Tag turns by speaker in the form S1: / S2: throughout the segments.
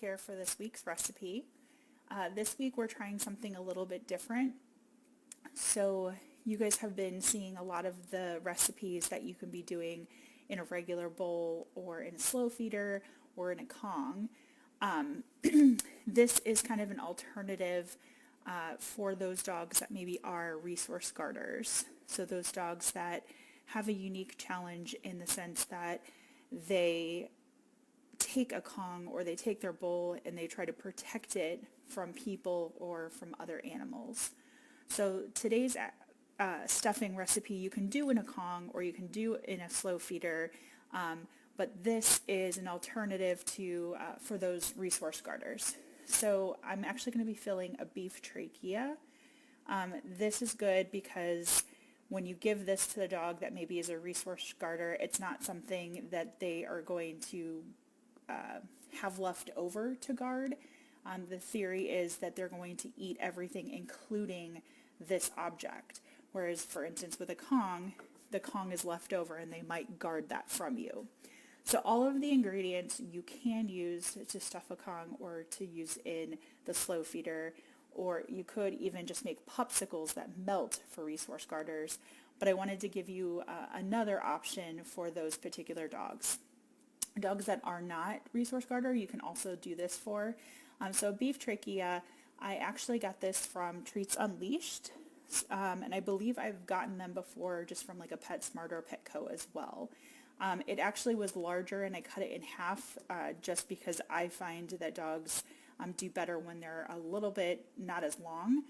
S1: here for this week's recipe. This week we're trying something a little bit different. So you guys have been seeing a lot of the recipes that you can be doing in a regular bowl or in a slow feeder or in a Kong. This is kind of an alternative for those dogs that maybe are resource guarders. So those dogs that have a unique challenge in the sense that they take a Kong or they take their bowl and they try to protect it from people or from other animals. So today's stuffing recipe you can do in a Kong or you can do in a slow feeder, but this is an alternative to for those resource guarders. So I'm actually going to be filling a beef trachea. This is good because when you give this to the dog that maybe is a resource guarder, it's not something that they are going to have left over to guard. The theory is that they're going to eat everything, including this object. Whereas, for instance, with a Kong, the Kong is left over and they might guard that from you. So all of the ingredients you can use to stuff a Kong or to use in the slow feeder, or you could even just make popsicles that melt for resource guarders. But I wanted to give you another option for those particular dogs. Dogs that are not resource guarder, you can also do this for. So beef trachea, I actually got this from Treats Unleashed, and I believe I've gotten them before just from like a PetSmart or Petco as well. It actually was larger and I cut it in half just because I find that dogs do better when they're a little bit not as long.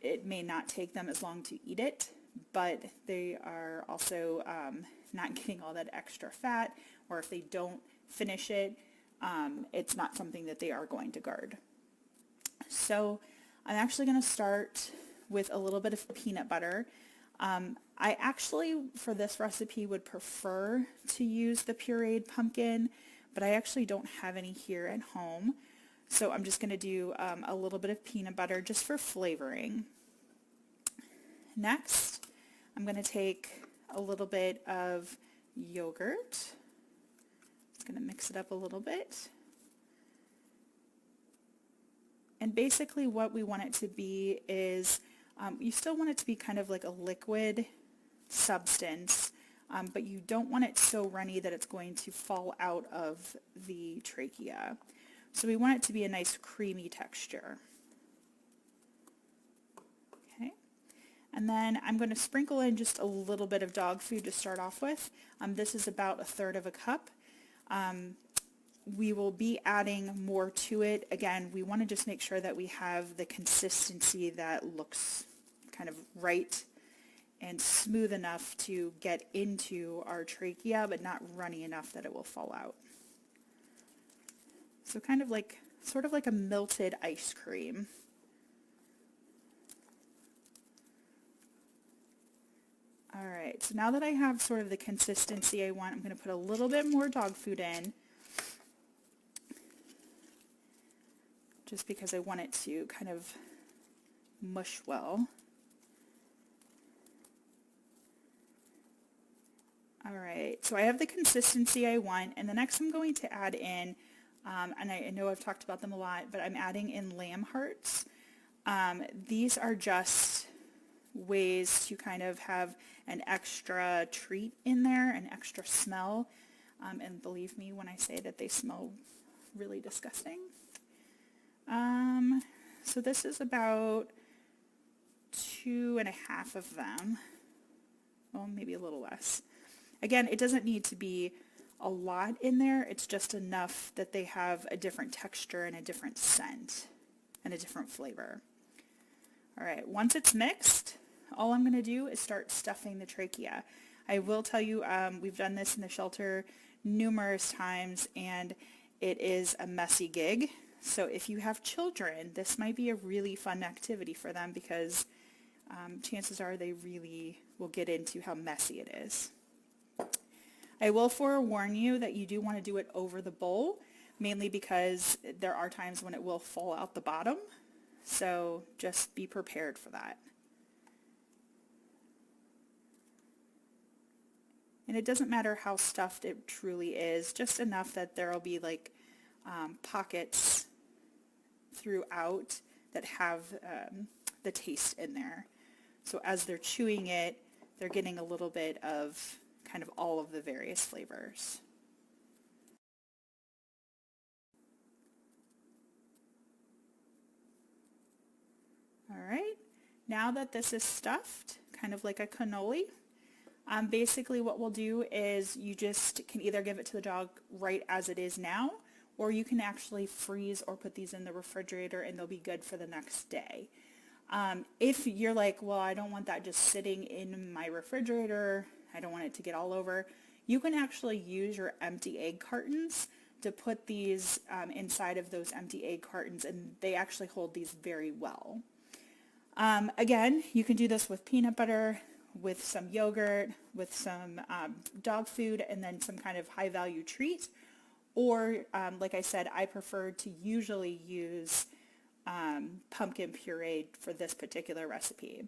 S1: It may not take them as long to eat it, but they are also not getting all that extra fat, or if they don't finish it, it's not something that they are going to guard. So I'm actually going to start with a little bit of peanut butter. I actually, for this recipe, would prefer to use the pureed pumpkin, but I actually don't have any here at home. So I'm just going to do a little bit of peanut butter just for flavoring. Next, I'm going to take a little bit of yogurt. Just going to mix it up a little bit. And basically what we want it to be is, you still want it to be kind of like a liquid substance, but you don't want it so runny that it's going to fall out of the trachea. So we want it to be a nice creamy texture. Okay. And then I'm going to sprinkle in just a little bit of dog food to start off with. This is about 1/3 of a cup. We will be adding more to it. Again, we want to just make sure that we have the consistency that looks kind of right and smooth enough to get into our trachea, but not runny enough that it will fall out. So kind of like, sort of like a melted ice cream. All right, so now that I have sort of the consistency I want, I'm going to put a little bit more dog food in, just because I want it to kind of mush well. All right, so I have the consistency I want, and the next I'm going to add in, and I know I've talked about them a lot, but I'm adding in lamb hearts. These are just ways to kind of have an extra treat in there, an extra smell, and believe me when I say that they smell really disgusting. So this is about 2.5 of them. Well, maybe a little less. Again, it doesn't need to be a lot in there. It's just enough that they have a different texture and a different scent and a different flavor. All right, once it's mixed, all I'm going to do is start stuffing the trachea. I will tell you, we've done this in the shelter numerous times, and it is a messy gig. So if you have children, this might be a really fun activity for them because chances are they really will get into how messy it is. I will forewarn you that you do want to do it over the bowl, mainly because there are times when it will fall out the bottom. So just be prepared for that. And it doesn't matter how stuffed it truly is, just enough that there'll be like pockets throughout that have the taste in there. So as they're chewing it, they're getting a little bit of kind of all of the various flavors. All right, now that this is stuffed, kind of like a cannoli, basically what we'll do is you just can either give it to the dog right as it is now, or you can actually freeze or put these in the refrigerator and they'll be good for the next day. If you're like, well, I don't want that just sitting in my refrigerator, I don't want it to get all over, you can actually use your empty egg cartons to put these inside of those empty egg cartons, and they actually hold these very well. Again, you can do this with peanut butter, with some yogurt, with some dog food, and then some kind of high-value treat. Or, like I said, I prefer to usually use pumpkin puree for this particular recipe.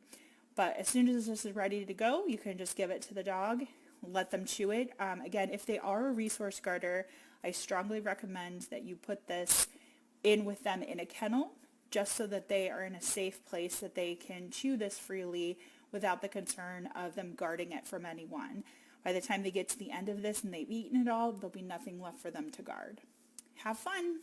S1: But as soon as this is ready to go, you can just give it to the dog, let them chew it. Again, if they are a resource guarder, I strongly recommend that you put this in with them in a kennel, just so that they are in a safe place that they can chew this freely without the concern of them guarding it from anyone. By the time they get to the end of this and they've eaten it all, there'll be nothing left for them to guard. Have fun!